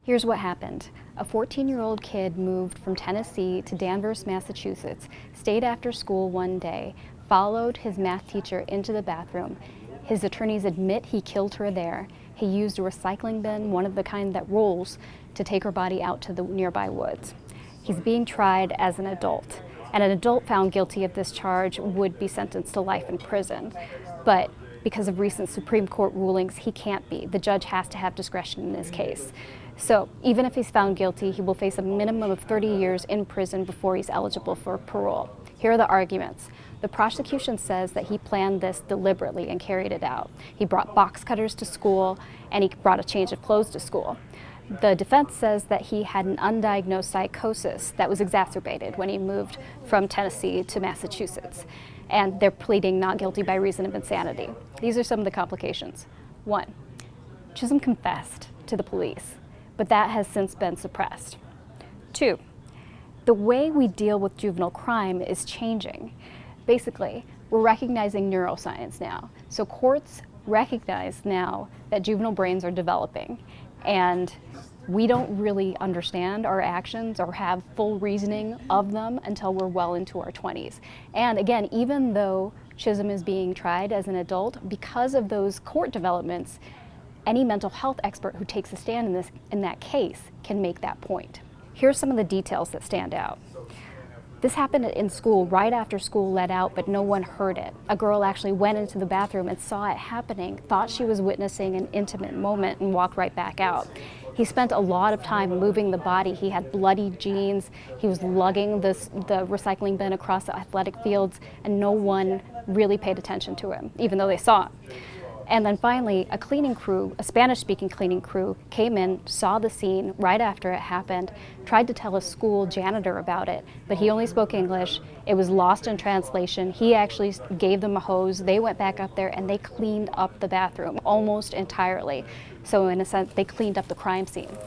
Here's what happened. A 14-year-old kid moved from Tennessee to Danvers, Massachusetts, stayed after school one day, followed his math teacher into the bathroom. His attorneys admit he killed her there. He used a recycling bin, one of the kind that rolls, to take her body out to the nearby woods. He's being tried as an adult, and an adult found guilty of this charge would be sentenced to life in prison. But because of recent Supreme Court rulings, he can't be. The judge has to have discretion in this case. So even if he's found guilty, he will face a minimum of 30 years in prison before he's eligible for parole. Here are the arguments. The prosecution says that he planned this deliberately and carried it out. He brought box cutters to school, and he brought a change of clothes to school. The defense says that he had an undiagnosed psychosis that was exacerbated when he moved from Tennessee to Massachusetts. And they're pleading not guilty by reason of insanity. These are some of the complications. 1, Chism confessed to the police, but that has since been suppressed. 2, the way we deal with juvenile crime is changing. Basically, we're recognizing neuroscience now. So courts recognize now that juvenile brains are developing, and we don't really understand our actions or have full reasoning of them until we're well into our 20s. And again, even though Chism is being tried as an adult, because of those court developments, any mental health expert who takes a stand in that case can make that point. Here's some of the details that stand out. This happened in school right after school let out, but no one heard it. A girl actually went into the bathroom and saw it happening, thought she was witnessing an intimate moment, and walked right back out. He spent a lot of time moving the body. He had bloody jeans. He was lugging the recycling bin across the athletic fields, and no one really paid attention to him, even though they saw him. And then finally, a cleaning crew, a Spanish-speaking cleaning crew, came in, saw the scene right after it happened, tried to tell a school janitor about it, but he only spoke English. It was lost in translation. He actually gave them a hose. They went back up there and they cleaned up the bathroom almost entirely. So in a sense, they cleaned up the crime scene.